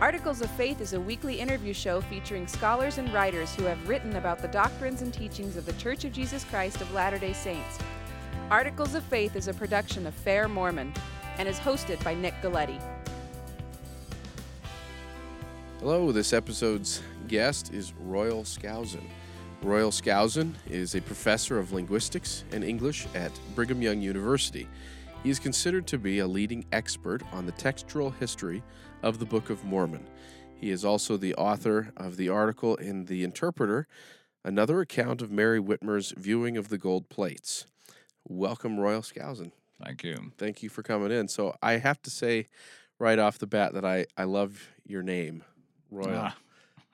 Articles of Faith is a weekly interview show featuring scholars and writers who have written about the doctrines and teachings of the Church of Jesus Christ of Latter-day Saints. Articles of Faith is a production of Fair Mormon and is hosted by Nick Galletti. Hello, this episode's guest is Royal Skousen. Royal Skousen is a professor of linguistics and English at Brigham Young University. He is considered to be a leading expert on the textual history of the Book of Mormon. He is also the author of the article in The Interpreter, another account of Mary Whitmer's viewing of the gold plates. Welcome, Royal Skousen. Thank you. Thank you for coming in. So I have to say right off the bat that I love your name, Royal.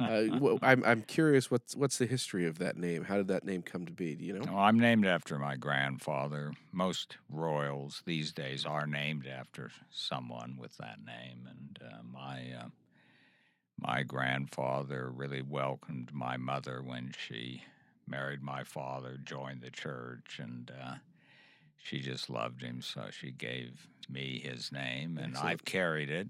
I'm curious, what's the history of that name? How did that name come to be? Do you know? Well, I'm named after my grandfather. Most royals these days are named after someone with that name, and my grandfather really welcomed my mother when she married my father, joined the church, and she just loved him, so she gave me his name, and Excellent. I've carried it.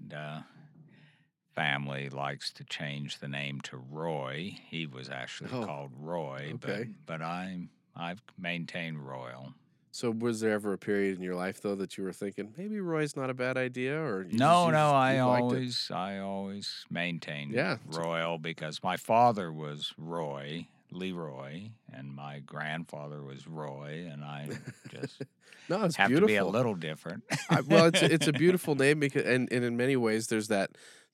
Family likes to change the name to Roy. He was actually called Roy, okay. but I've maintained Royal. So was there ever a period in your life, though, that you were thinking, maybe Roy's not a bad idea? Or I always maintained Royal because my father was Leroy, and my grandfather was Roy, and I just no, it's have beautiful. to be a little different. Well, it's a beautiful name, because, and in many ways there's that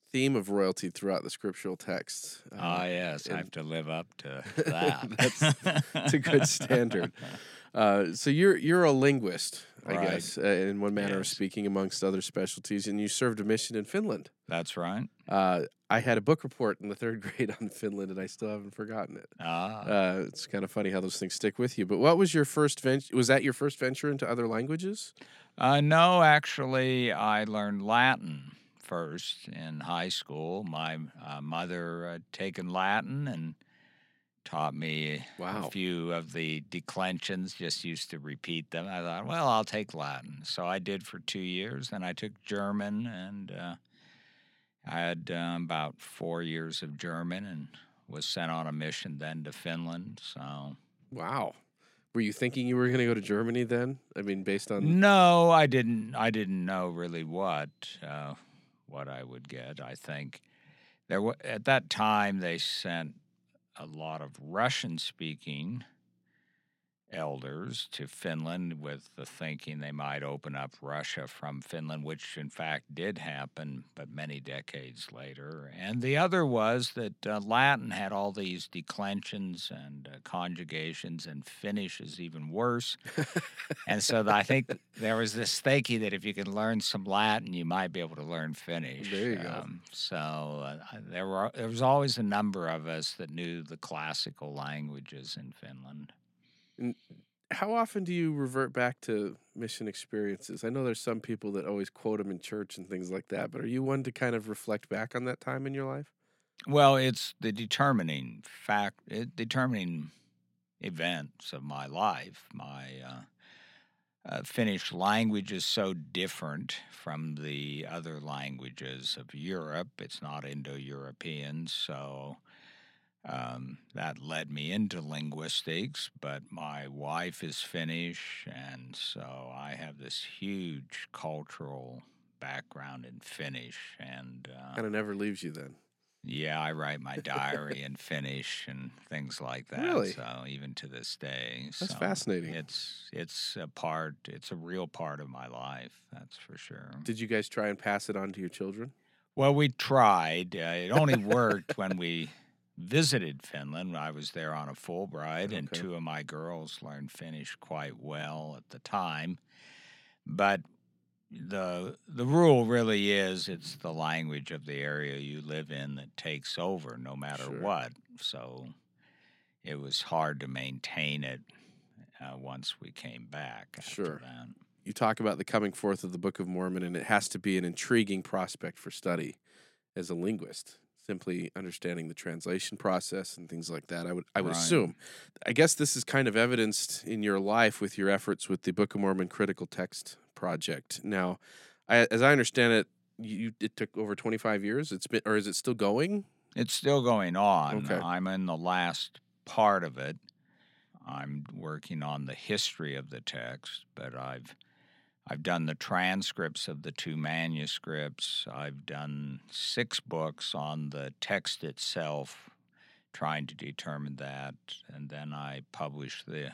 theme of royalty throughout the scriptural texts. Yes, I have to live up to that. That's a good standard. So you're a linguist, I Right. guess, in one manner of Yes. speaking, amongst other specialties, and you served a mission in Finland. That's right. I had a book report in the third grade on Finland, and I still haven't forgotten it. It's kind of funny how those things stick with you. But what was your first venture? Was that your first venture into other languages? No, actually, I learned Latin first in high school. My mother had taken Latin and taught me a few of the declensions, just used to repeat them. I thought, well, I'll take Latin. So I did for 2 years. Then I took German, and I had about 4 years of German and was sent on a mission then to Finland. So, wow. Were you thinking you were going to go to Germany then? I mean, based on... No, I didn't know really what I would get. I think at that time they sent a lot of Russian-speaking elders to Finland with the thinking they might open up Russia from Finland, which in fact did happen, but many decades later. And the other was that Latin had all these declensions and conjugations, and Finnish is even worse. And so I think there was this thinking that if you can learn some Latin, you might be able to learn Finnish. There you go. So there was always a number of us that knew the classical languages in Finland. And how often do you revert back to mission experiences? I know there's some people that always quote them in church and things like that, but are you one to kind of reflect back on that time in your life? Well, it's the determining events of my life. My Finnish language is so different from the other languages of Europe. It's not Indo-European, so... that led me into linguistics, but my wife is Finnish, and so I have this huge cultural background in Finnish. And kind of never leaves you then. Yeah, I write my diary in Finnish and things like that. Really? So even to this day. That's fascinating. It's a real part of my life, that's for sure. Did you guys try and pass it on to your children? Well, we tried. It only worked when we visited Finland. I was there on a Fulbright, and 2 of my girls learned Finnish quite well at the time. But the rule really is it's the language of the area you live in that takes over no matter what. So it was hard to maintain it once we came back after that. You talk about the coming forth of the Book of Mormon, and it has to be an intriguing prospect for study as a linguist. Simply understanding the translation process and things like that, I would assume. I guess this is kind of evidenced in your life with your efforts with the Book of Mormon Critical Text Project. Now, as I understand it, it took over 25 years. Is it still going? It's still going on. Okay. I'm in the last part of it. I'm working on the history of the text, but I've done the transcripts of the 2 manuscripts. I've done 6 books on the text itself, trying to determine that, and then I published the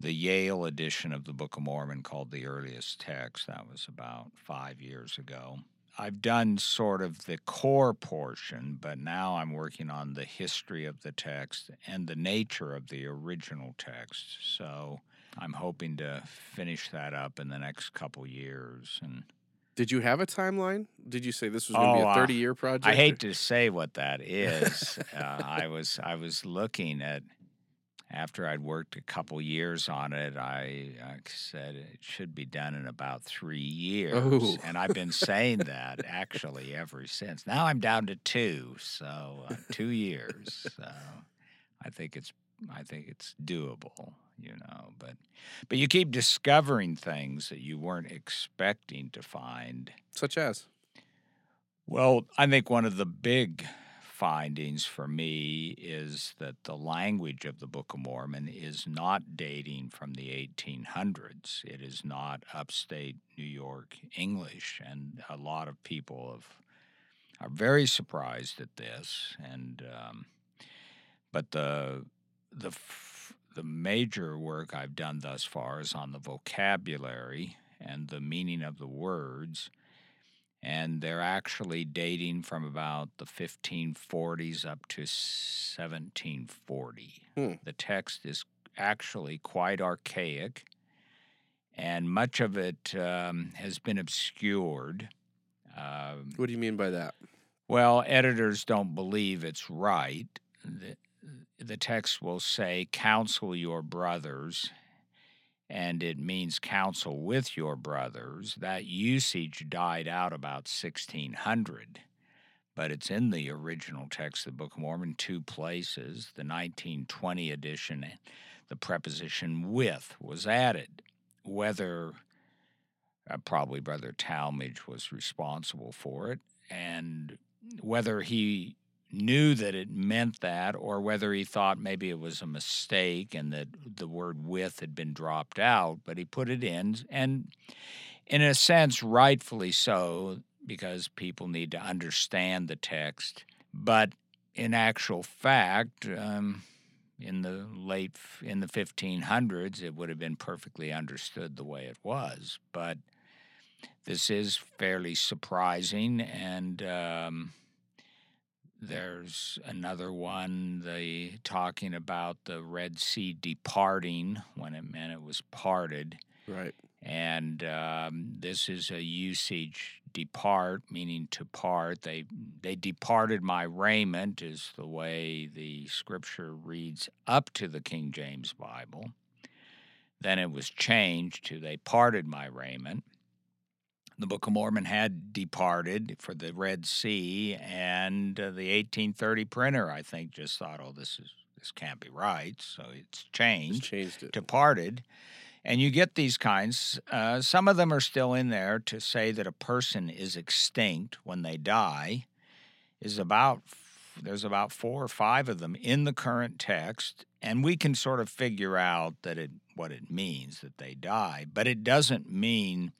Yale edition of the Book of Mormon called The Earliest Text. That was about 5 years ago. I've done sort of the core portion, but now I'm working on the history of the text and the nature of the original text. So I'm hoping to finish that up in the next couple years. And did you have a timeline? Did you say this was going to be a 30-year project? I hate to say what that is. I was looking at, after I'd worked a couple years on it, I said it should be done in about 3 years. Oh. And I've been saying that actually ever since. Now I'm down to 2, so 2 years. So I think it's doable, But you keep discovering things that you weren't expecting to find. Such as? Well, I think one of the big findings for me is that the language of the Book of Mormon is not dating from the 1800s. It is not upstate New York English, and a lot of people are very surprised at this. And but the major work I've done thus far is on the vocabulary and the meaning of the words. And they're actually dating from about the 1540s up to 1740. The text is actually quite archaic, and much of it has been obscured. What do you mean by that? Well, editors don't believe it's right. The text will say, "Counsel your brothers," and it means counsel with your brothers. That usage died out about 1600, but it's in the original text of the Book of Mormon 2 places. The 1920 edition, the preposition "with" was added. Whether probably Brother Talmage was responsible for it, and whether he knew that it meant that, or whether he thought maybe it was a mistake and that the word "with" had been dropped out, but he put it in, and in a sense, rightfully so, because people need to understand the text. But in actual fact, in the 1500s, it would have been perfectly understood the way it was. But this is fairly surprising, and there's another one, talking about the Red Sea departing when it meant it was parted. Right. And this is a usage, depart, meaning to part. They departed my raiment is the way the scripture reads up to the King James Bible. Then it was changed to they parted my raiment. The Book of Mormon had departed for the Red Sea, and the 1830 printer, I think, just thought, "Oh, this can't be right," so it's changed it. to parted. And you get these kinds. Some of them are still in there to say that a person is extinct when they die. There's about 4 or 5 of them in the current text, and we can sort of figure out what it means that they die, but it doesn't mean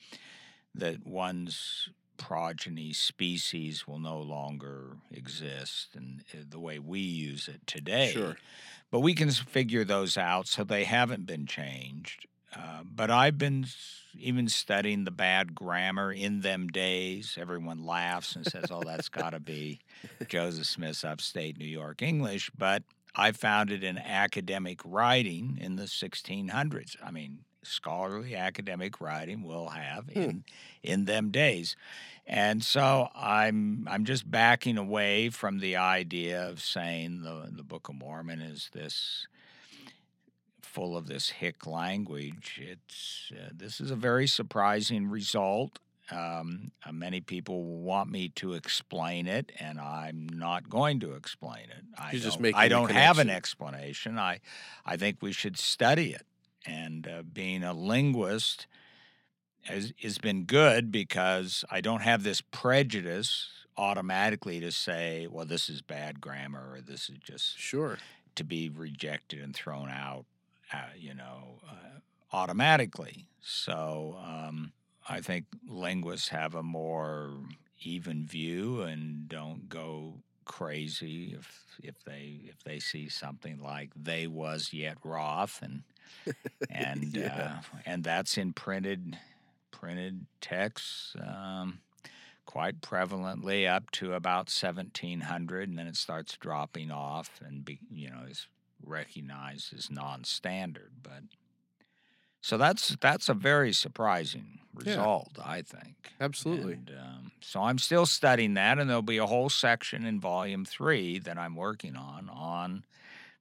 that one's progeny species will no longer exist and the way we use it today. Sure. But we can figure those out, so they haven't been changed. But I've been even studying the bad grammar in them days. Everyone laughs and says, "Oh, that's got to be Joseph Smith's upstate New York English." But I found it in academic writing in the 1600s. I mean, scholarly academic writing will have in them days. And so I'm just backing away from the idea of saying the Book of Mormon is this full of this hick language. This is a very surprising result. Many people want me to explain it, and I'm not going to explain it. I don't have an explanation. I think we should study it. And being a linguist, has been good because I don't have this prejudice automatically to say, well, this is bad grammar or this is just Sure. to be rejected and thrown out, automatically. So I think linguists have a more even view and don't go crazy if they see something like "they was yet wroth" and Yeah. and that's in printed texts quite prevalently up to about 1700, and then it starts dropping off and is recognized as non-standard. But so that's a very surprising result, I think. Absolutely. And so I'm still studying that, and there'll be a whole section in Volume 3 that I'm working on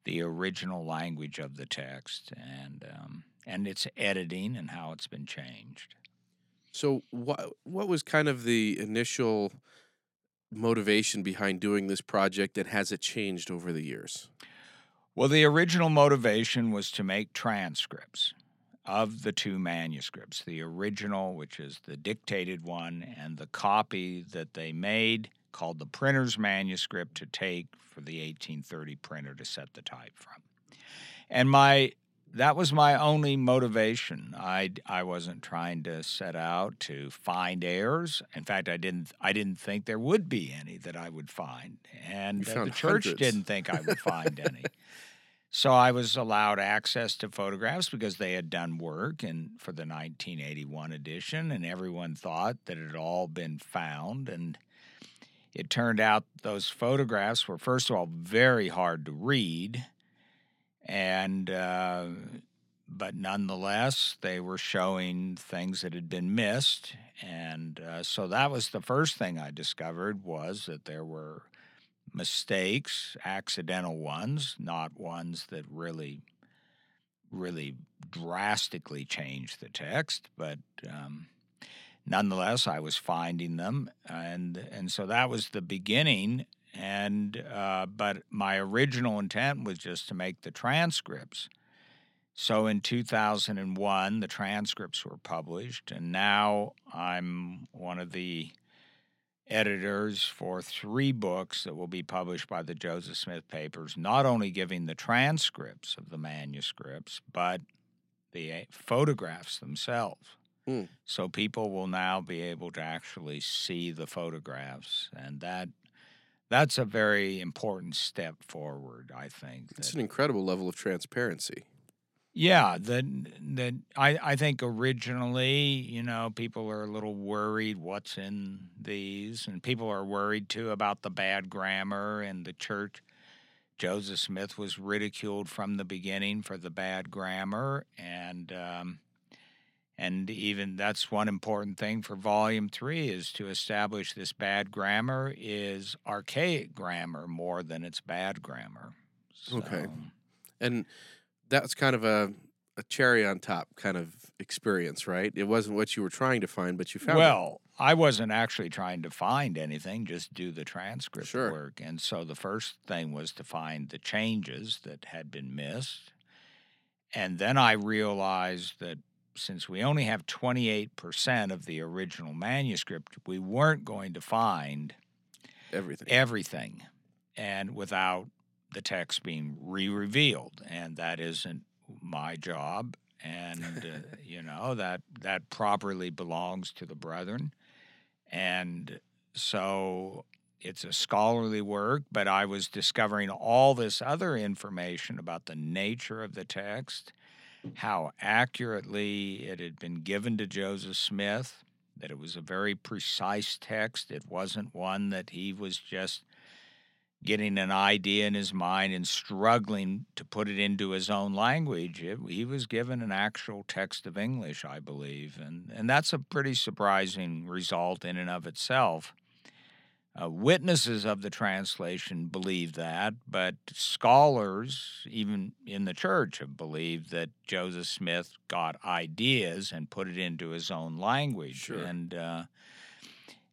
the original language of the text and its editing and how it's been changed. So what was kind of the initial motivation behind doing this project, and has it changed over the years? Well, the original motivation was to make transcripts of the two manuscripts, the original, which is the dictated one, and the copy that they made called the printer's manuscript to take for the 1830 printer to set the type from. And that was my only motivation. I wasn't trying to set out to find errors. In fact, I didn't think there would be any that I would find, and the church didn't think I would find any. So I was allowed access to photographs because they had done work for the 1981 edition, and everyone thought that it had all been found. And it turned out those photographs were, first of all, very hard to read, and but nonetheless, they were showing things that had been missed. And so that was the first thing I discovered, was that there were mistakes, accidental ones, not ones that really drastically changed the text, but nonetheless, I was finding them, and so that was the beginning. And but my original intent was just to make the transcripts. So in 2001, the transcripts were published, and now I'm one of the editors for 3 books that will be published by the Joseph Smith Papers, not only giving the transcripts of the manuscripts, but the photographs themselves. So people will now be able to actually see the photographs, and that's a very important step forward, I think. It's an incredible level of transparency. Yeah, I think originally, people are a little worried what's in these, and people are worried too about the bad grammar and the church. Joseph Smith was ridiculed from the beginning for the bad grammar, and even that's one important thing for Volume 3 is to establish this bad grammar is archaic grammar more than it's bad grammar. So, okay, and that's kind of a cherry on top kind of experience, right? It wasn't what you were trying to find, but you found it. Well, I wasn't actually trying to find anything, just do the transcript Sure. work. And so the first thing was to find the changes that had been missed. And then I realized that since we only have 28% of the original manuscript, we weren't going to find everything, and without the text being re-revealed, and that isn't my job, and that properly belongs to the brethren, and so it's a scholarly work. But I was discovering all this other information about the nature of the text, how accurately it had been given to Joseph Smith, that it was a very precise text. It wasn't one that he was just getting an idea in his mind and struggling to put it into his own language. He was given an actual text of English, I believe, and that's a pretty surprising result in and of itself. Witnesses of the translation believe that, but scholars, even in the church, have believed that Joseph Smith got ideas and put it into his own language. Sure.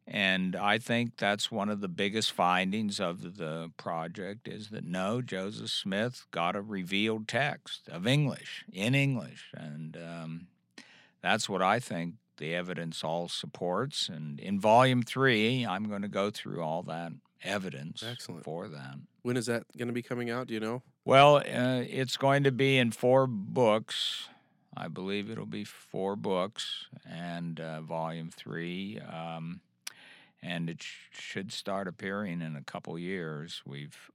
And I think that's one of the biggest findings of the project is that no, Joseph Smith got a revealed text of English, in English. And that's what I think the evidence all supports. And in Volume 3, I'm going to go through all that evidence for that. When is that going to be coming out? Do you know? Well, it's going to be in 4 books. I believe it'll be 4 books, and Volume 3, and it should start appearing in a couple years.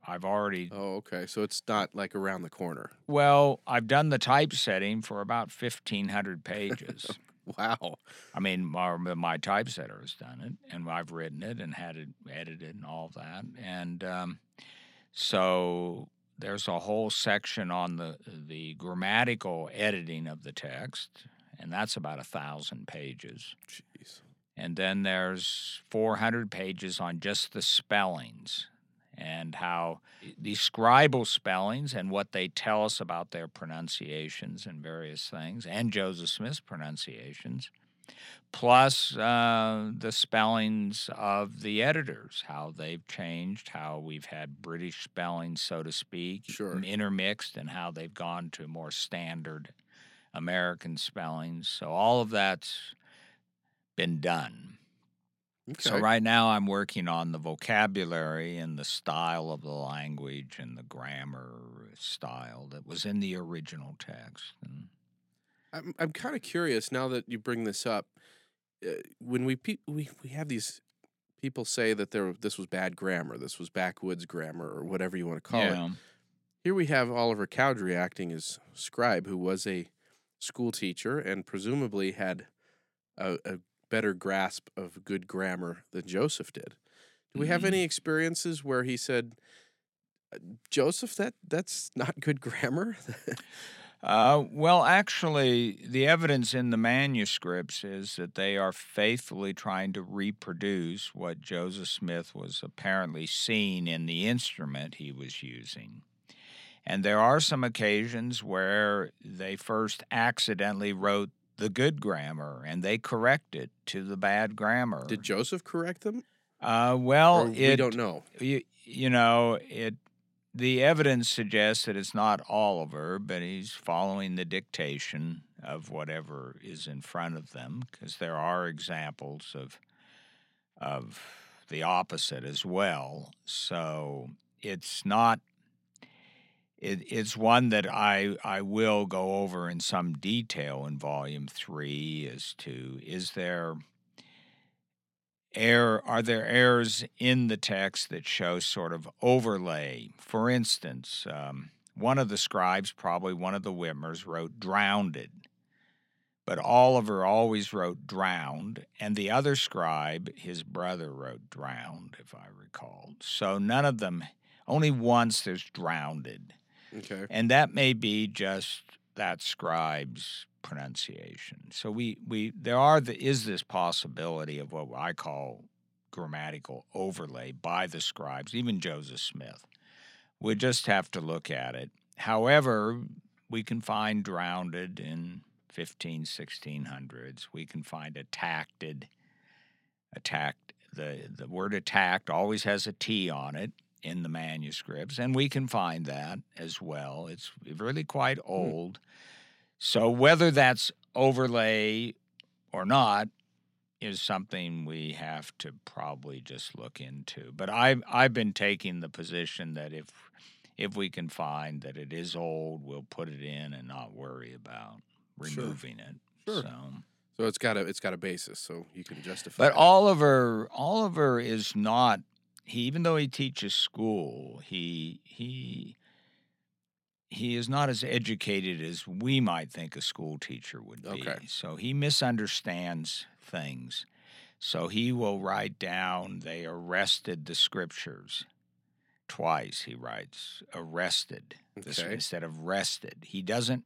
I've already. Oh, okay. So it's not like around the corner. Well, I've done the typesetting for about 1,500 pages. Wow. I mean, my typesetter has done it, and I've written it and had it edited and all that, and so there's a whole section on the grammatical editing of the text, and that's about 1,000 pages. Jeez. And then there's 400 pages on just the spellings and how the scribal spellings and what they tell us about their pronunciations and various things, and Joseph Smith's pronunciations, plus the spellings of the editors, how they've changed, how we've had British spellings, so to speak, intermixed, and how they've gone to more standard American spellings. So all of that's been done. Okay. So right now I'm working on the vocabulary and the style of the language and the grammar style that was in the original text. And I'm kind of curious now that you bring this up. When we have these people say that this was bad grammar, this was backwoods grammar, or whatever you want to call it. Here we have Oliver Cowdery acting as scribe, who was a school teacher and presumably had a better grasp of good grammar than Joseph did. Do we have any experiences where he said, Joseph, that's not good grammar? Well, actually, the evidence in the manuscripts is that they are faithfully trying to reproduce what Joseph Smith was apparently seeing in the instrument he was using. And there are some occasions where they first accidentally wrote the good grammar, and they corrected to the bad grammar. Did Joseph correct them? Well, we don't know. The evidence suggests that it's not Oliver, but he's following the dictation of whatever is in front of them, because there are examples of the opposite as well. So it's not. It's one that I will go over in some detail in Volume 3 as to are there errors in the text that show sort of overlay? For instance, one of the scribes, probably one of the Whitmers, wrote drowned, but Oliver always wrote drowned, and the other scribe, his brother, wrote drowned, if I recall. So none of them, only once there's drowned. Okay. And that may be just that scribe's pronunciation. So there is this possibility of what I call grammatical overlay by the scribes, even Joseph Smith. We just have to look at it. However, we can find drowned in 1600s. We can find attacked. The word attacked always has a T on it in the manuscripts, and we can find that as well. It's really quite old. So whether that's overlay or not is something we have to probably just look into. But I've been taking the position that if we can find that it is old, we'll put it in and not worry about removing it. Sure. So it's got a basis, so you can justify But it. Oliver is not. Even though he teaches school, he is not as educated as we might think a school teacher would be. Okay. So he misunderstands things. So he will write down they arrested the scriptures. Twice he writes arrested instead of rested. He doesn't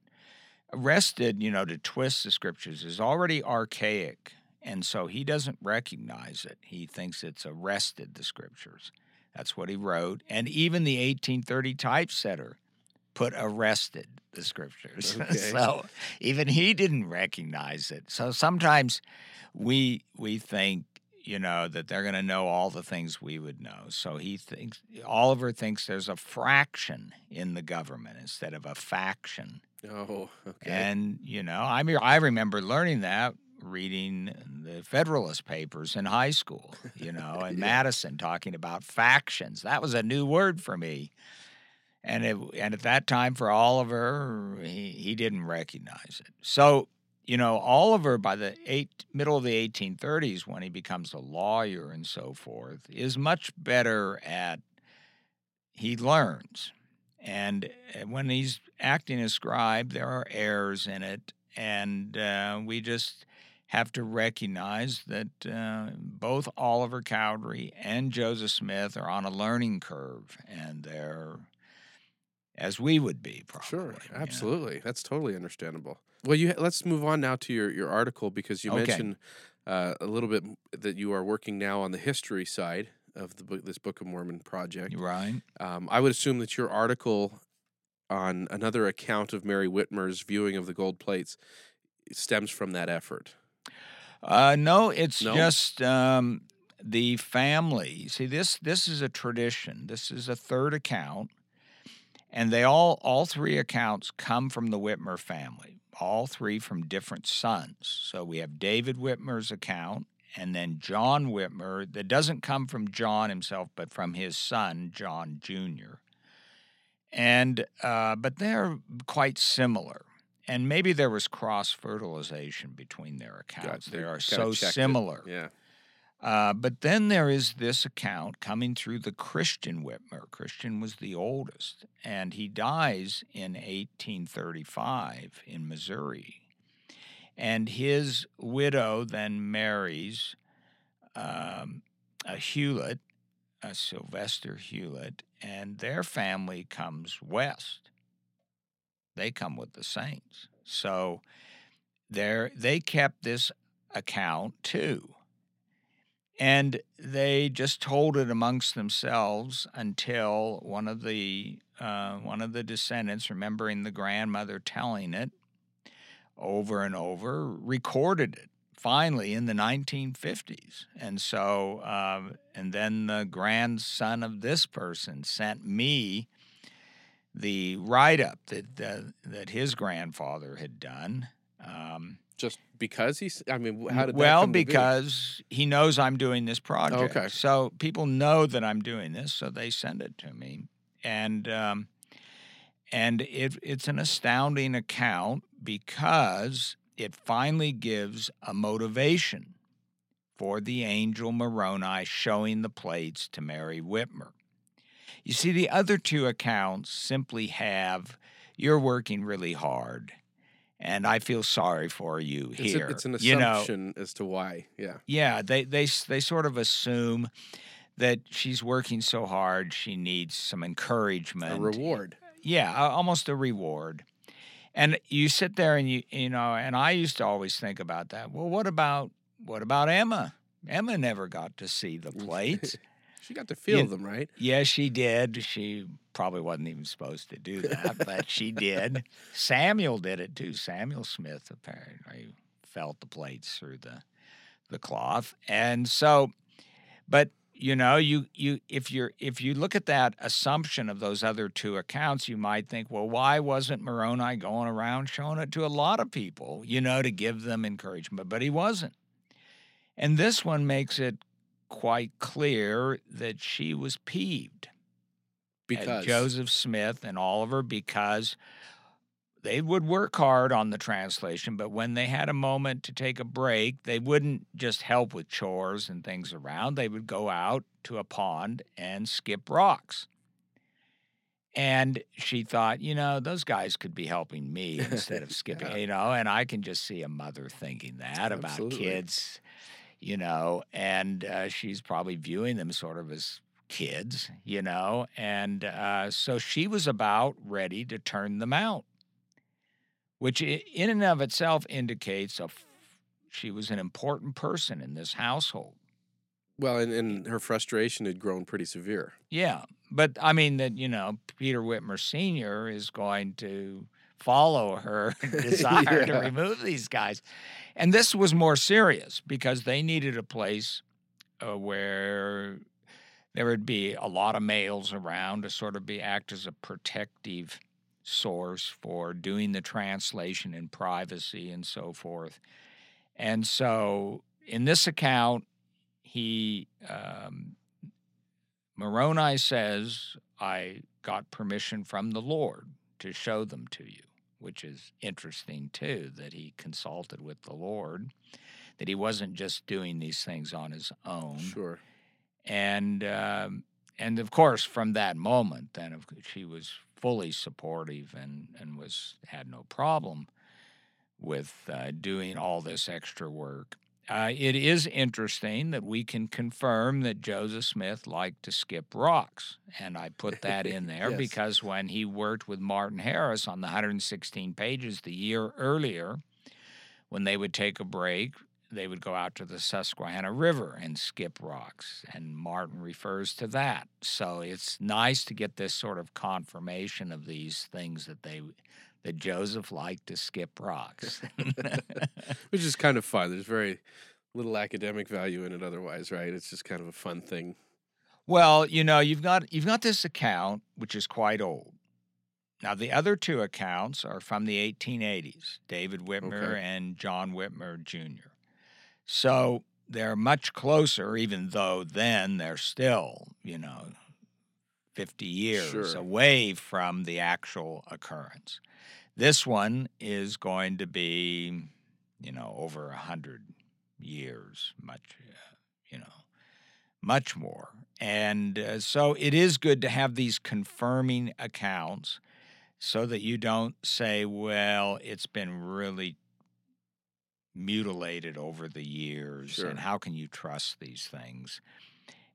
arrested, to twist the scriptures is already archaic. And so he doesn't recognize it. He thinks it's arrested the scriptures. That's what he wrote. And even the 1830 typesetter put arrested the scriptures. Okay. So even he didn't recognize it. So sometimes we think, that they're going to know all the things we would know. So Oliver thinks there's a fraction in the government instead of a faction. Oh, okay. And, I remember learning that reading the Federalist Papers in high school, and Madison talking about factions. That was a new word for me. And at that time for Oliver, he didn't recognize it. So, Oliver, by the middle of the 1830s, when he becomes a lawyer and so forth, is much better he learns. And when he's acting as scribe, there are errors in it. And we just have to recognize that both Oliver Cowdery and Joseph Smith are on a learning curve, and they're as we would be, probably. Sure, absolutely. That's totally understandable. Well, let's move on now to your article, because you mentioned a little bit that you are working now on the history side of this Book of Mormon project. Right. I would assume that your article on another account of Mary Whitmer's viewing of the gold plates stems from that effort. No, it's just the family. See, this is a tradition. This is a third account. And they all three accounts come from the Whitmer family, all three from different sons. So we have David Whitmer's account, and then John Whitmer, that doesn't come from John himself, but from his son, John Jr. And but they're quite similar. And maybe there was cross-fertilization between their accounts. They are so similar. Yeah. But then there is this account coming through the Christian Whitmer. Christian was the oldest, and he dies in 1835 in Missouri. And his widow then marries a Hewlett, a Sylvester Hewlett, and their family comes west. They come with the Saints. So they kept this account too. And they just told it amongst themselves until one of the descendants, remembering the grandmother telling it over and over, recorded it finally in the 1950s. And so, and then the grandson of this person sent me the write-up that his grandfather had done. Just because how did that well, come to be? because he knows I'm doing this project. Okay. So people know that I'm doing this, so they send it to me. And it's an astounding account because it finally gives a motivation for the angel Moroni showing the plates to Mary Whitmer. You see, the other two accounts simply have, you're working really hard, and I feel sorry for you here. It's an assumption as to why, yeah. Yeah, they sort of assume that she's working so hard, she needs some encouragement. A reward. Yeah, almost a reward. And you sit there and and I used to always think about that. Well, what about Emma? Emma never got to see the plates. She got to feel them, right? Yes, she did. She probably wasn't even supposed to do that, but she did. Samuel did it too. Samuel Smith apparently felt the plates through the cloth. And so, but if you look at that assumption of those other two accounts, you might think, well, why wasn't Moroni going around showing it to a lot of people, to give them encouragement? But he wasn't. And this one makes it quite clear that she was peeved at Joseph Smith and Oliver, because they would work hard on the translation, but when they had a moment to take a break, they wouldn't just help with chores and things around. They would go out to a pond and skip rocks. And she thought, those guys could be helping me instead of skipping, and I can just see a mother thinking that about kids. And she's probably viewing them sort of as kids, and so she was about ready to turn them out, which in and of itself indicates she was an important person in this household. Well, and her frustration had grown pretty severe. Yeah, but I mean that, Peter Whitmer Sr. is going to follow her desire to remove these guys. And this was more serious because they needed a place where there would be a lot of males around to sort of act as a protective source for doing the translation in privacy and so forth. And so in this account, Moroni says, I got permission from the Lord to show them to you, which is interesting too, that he consulted with the Lord, that he wasn't just doing these things on his own. Sure. And of course, from that moment, then she was fully supportive and had no problem with doing all this extra work. It is interesting that we can confirm that Joseph Smith liked to skip rocks, and I put that in there Yes. because when he worked with Martin Harris on the 116 pages the year earlier, when they would take a break, they would go out to the Susquehanna River and skip rocks, and Martin refers to that. So it's nice to get this sort of confirmation of these things that Joseph liked to skip rocks. Which is kind of fun. There's very little academic value in it otherwise, right? It's just kind of a fun thing. Well, you've got this account, which is quite old. Now, the other two accounts are from the 1880s, David Whitmer and John Whitmer Jr. So they're much closer, even though then they're still, 50 years away from the actual occurrence. This one is going to be, over 100 years, much more. And so it is good to have these confirming accounts so that you don't say, well, it's been really mutilated over the years, and how can you trust these things?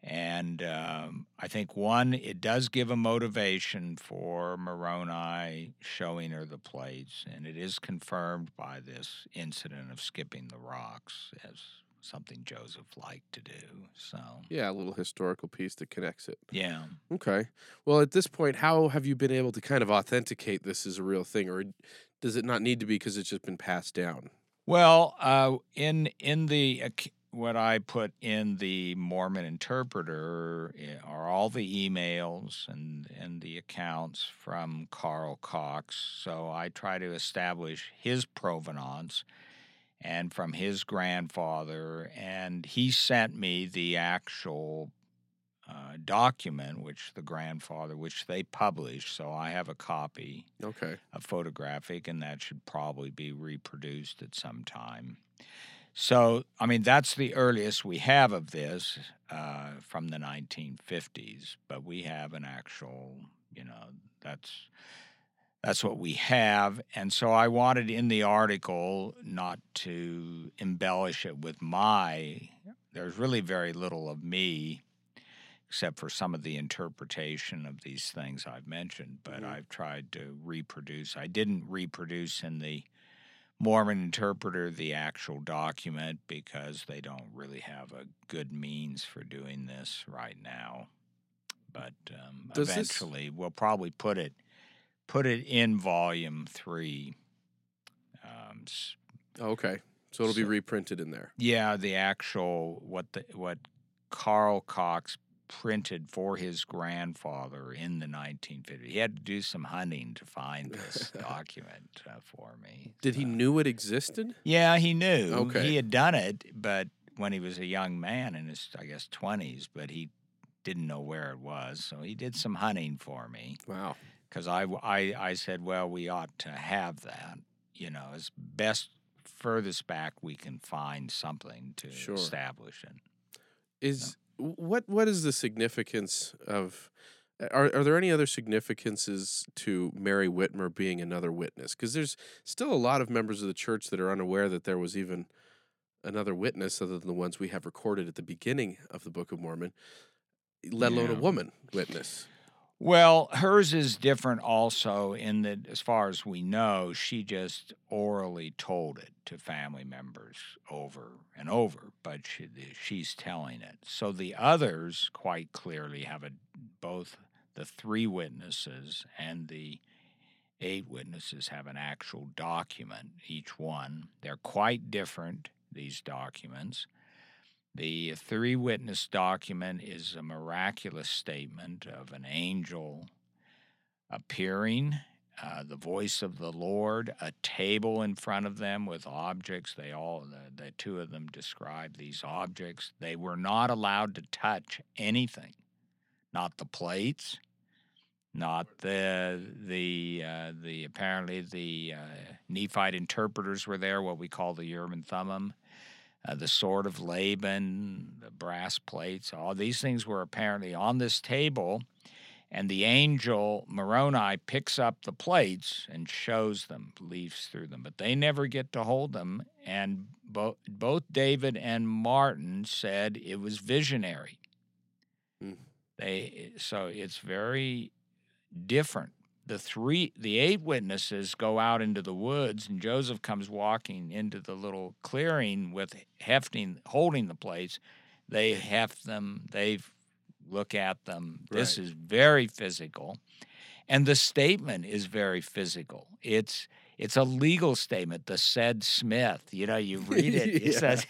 And I think, one, it does give a motivation for Moroni showing her the plates, and it is confirmed by this incident of skipping the rocks as something Joseph liked to do. So yeah, a little historical piece that connects it. Yeah. Okay. Well, at this point, how have you been able to kind of authenticate this as a real thing, or does it not need to be because it's just been passed down? Well, in the what I put in the Mormon Interpreter are all the emails and the accounts from Carl Cox. So I try to establish his provenance and from his grandfather, and he sent me the actual document, which they published. So I have a copy, a photographic, and that should probably be reproduced at some time. So, I mean, that's the earliest we have of this from the 1950s, but we have an actual, that's what we have. And so I wanted in the article not to embellish it with there's really very little of me, except for some of the interpretation of these things I've mentioned, but I've tried to reproduce. I didn't reproduce in the Mormon Interpreter the actual document because they don't really have a good means for doing this right now. But eventually we'll probably put it in volume 3. Okay. So it'll be reprinted in there. Yeah, the actual what Carl Cox printed for his grandfather in the 1950s. He had to do some hunting to find this document for me. Did he knew it existed? Yeah, he knew. Okay. He had done it, but when he was a young man in his, 20s, but he didn't know where it was. So he did some hunting for me. Wow. Because I said, well, we ought to have that, as best furthest back we can find something to establish it. What is the significance of? Are there any other significances to Mary Whitmer being another witness? Because there's still a lot of members of the church that are unaware that there was even another witness other than the ones we have recorded at the beginning of the Book of Mormon, let alone a woman witness. Well, hers is different also in that, as far as we know, she just orally told it to family members over and over, but she's telling it. So the others quite clearly have both the 3 witnesses and the 8 witnesses have an actual document, each one. They're quite different, these documents. The 3-witness document is a miraculous statement of an angel appearing the voice of the Lord, a table in front of them with objects. The two of them describe these objects. They were not allowed to touch anything, not the plates, not the apparently the Nephite interpreters were there, what we call the Urim and Thummim, the sword of Laban, the brass plates. All these things were apparently on this table. And the angel, Moroni, picks up the plates and shows them, leaves through them. But they never get to hold them. And both David and Martin said it was visionary. So it's very different. The 8 witnesses go out into the woods, and Joseph comes walking into the little clearing with holding the plates. They heft them. Look at them. Right. This is very physical. And the statement is very physical. It's a legal statement, the said Smith. You read it, it says,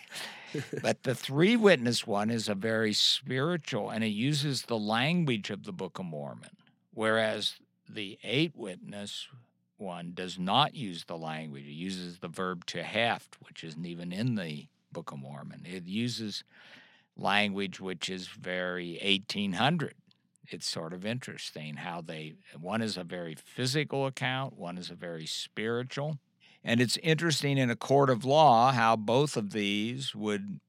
but the 3 witness one is a very spiritual, and it uses the language of the Book of Mormon, whereas the 8 witness one does not use the language. It uses the verb to heft, which isn't even in the Book of Mormon. It uses language which is very 1800. It's sort of interesting how one is a very physical account, one is a very spiritual. And it's interesting in a court of law how both of these would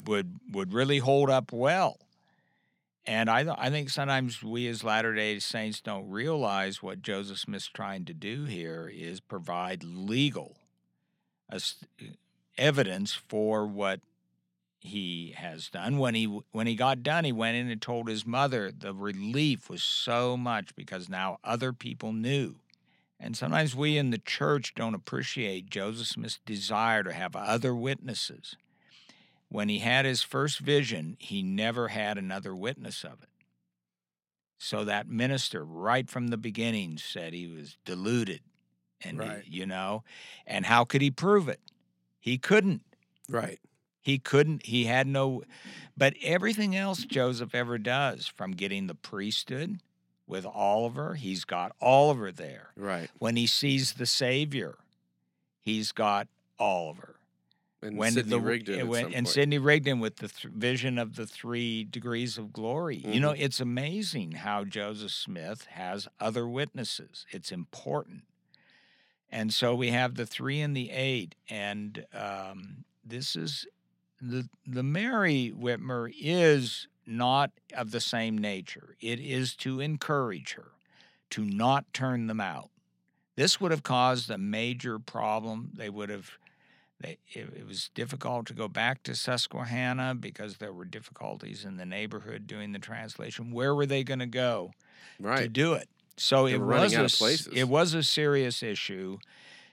would really hold up well. And I think sometimes we as Latter-day Saints don't realize what Joseph Smith's trying to do here is provide legal evidence for what he has done. When he got done, he went in and told his mother. The relief was so much because now other people knew. And sometimes we in the church don't appreciate Joseph Smith's desire to have other witnesses. When he had his first vision, he never had another witness of it. So that minister, right from the beginning, said he was deluded. And, right. And how could he prove it? He couldn't. Right. He couldn't. He had no. But everything else Joseph ever does, from getting the priesthood with Oliver, he's got Oliver there. Right. When he sees the Savior, he's got Oliver. And Sidney Rigdon Sidney Rigdon with the vision of the 3 degrees of glory. Mm-hmm. It's amazing how Joseph Smith has other witnesses. It's important. And so we have the 3 and the 8. And this is the Mary Whitmer is not of the same nature. It is to encourage her, to not turn them out. This would have caused a major problem. It was difficult to go back to Susquehanna because there were difficulties in the neighborhood doing the translation. Where were they going to go to do it? So it was a serious issue.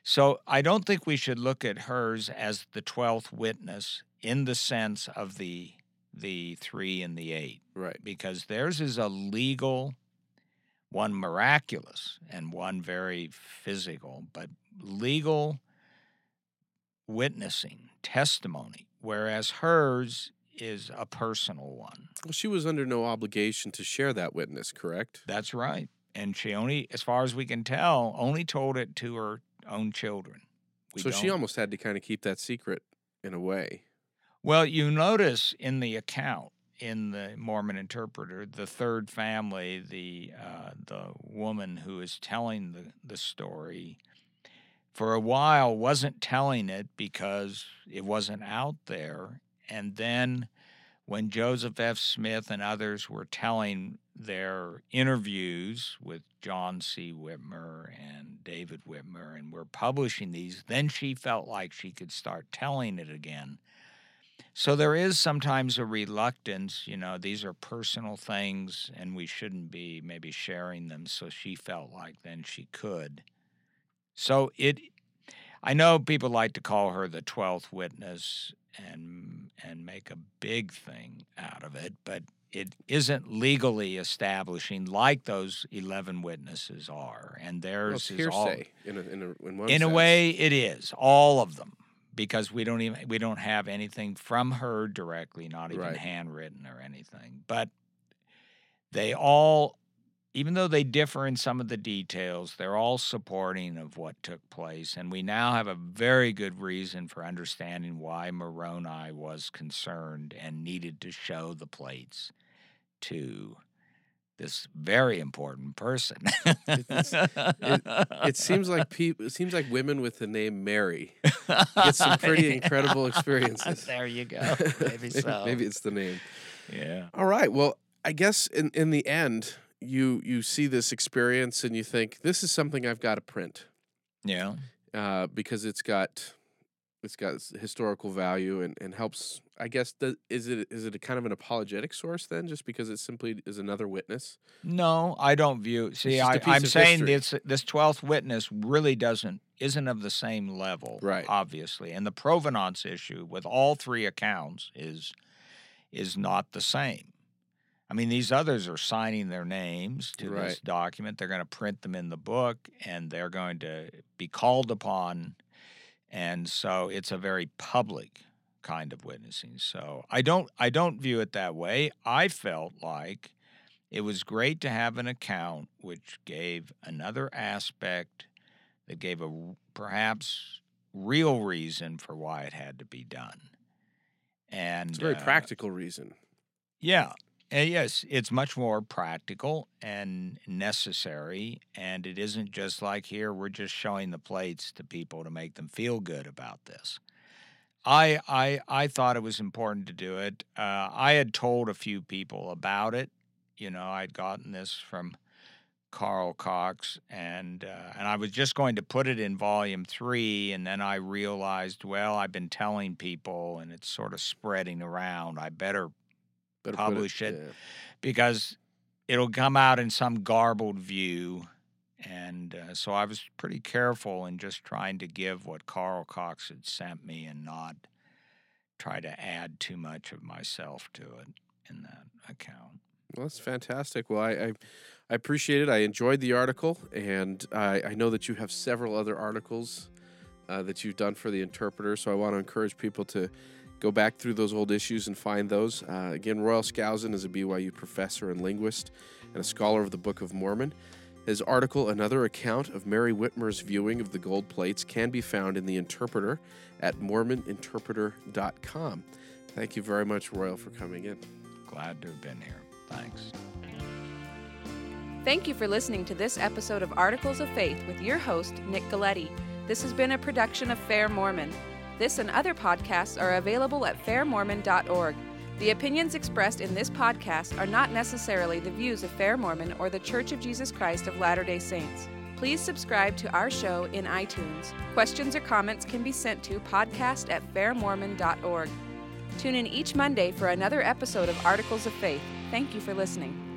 So I don't think we should look at hers as the 12th witness in the sense of the 3 and the 8. Right. Because theirs is a legal, one miraculous and one very physical, but legal witnessing, testimony, whereas hers is a personal one. Well, she was under no obligation to share that witness, correct? That's right. And she only, as far as we can tell, only told it to her own children. She almost had to kind of keep that secret in a way. Well, you notice in the account, in the Mormon Interpreter, the 3rd family, the woman who is telling the story, for a while wasn't telling it because it wasn't out there. And then when Joseph F. Smith and others were telling their interviews with John C. Whitmer and David Whitmer and were publishing these, then she felt like she could start telling it again. So there is sometimes a reluctance, these are personal things and we shouldn't be maybe sharing them. So she felt like then she could. So I know people like to call her the 12th witness and make a big thing out of it, but it isn't legally establishing like those 11 witnesses are. And theirs is hearsay in a way it is, all of them. Because we don't have anything from her directly, not even handwritten or anything. But they all even though they differ in some of the details, they're all supporting of what took place. And we now have a very good reason for understanding why Moroni was concerned and needed to show the plates to this very important person. It seems like women with the name Mary get some pretty incredible experiences. There you go. Maybe so. Maybe it's the name. Yeah. All right. Well, I guess in the end, you see this experience and you think, this is something I've got to print. Yeah. Because it's got historical value and helps. I guess is it a kind of an apologetic source then, just because it simply is another witness? No, I don't view. See, I'm saying this 12th witness really isn't of the same level, right? Obviously, and the provenance issue with all three accounts is not the same. I mean, these others are signing their names to this document. They're going to print them in the book, and they're going to be called upon. And so it's a very public kind of witnessing. So I don't view it that way. I felt like it was great to have an account which gave another aspect, that gave a perhaps real reason for why it had to be done. And it's a very practical reason. Yeah. Yes, it's much more practical and necessary, and it isn't just like, here, we're just showing the plates to people to make them feel good about this. I thought it was important to do it. I had told a few people about it. I'd gotten this from Carl Cox, and I was just going to put it in Volume 3, and then I realized, well, I've been telling people, and it's sort of spreading around. I better publish it because it'll come out in some garbled view. And so I was pretty careful in just trying to give what Carl Cox had sent me and not try to add too much of myself to it in that account. Well, that's fantastic. Well, I appreciate it. I enjoyed the article, and I know that you have several other articles that you've done for the Interpreter, so I want to encourage people to go back through those old issues and find those. Again, Royal Skousen is a BYU professor and linguist and a scholar of the Book of Mormon. His article, Another Account of Mary Whitmer's Viewing of the Gold Plates, can be found in the Interpreter at mormoninterpreter.com. Thank you very much, Royal, for coming in. Glad to have been here. Thanks. Thank you for listening to this episode of Articles of Faith with your host, Nick Galletti. This has been a production of Fair Mormon. This and other podcasts are available at fairmormon.org. The opinions expressed in this podcast are not necessarily the views of Fair Mormon or the Church of Jesus Christ of Latter-day Saints. Please subscribe to our show in iTunes. Questions or comments can be sent to podcast@fairmormon.org. Tune in each Monday for another episode of Articles of Faith. Thank you for listening.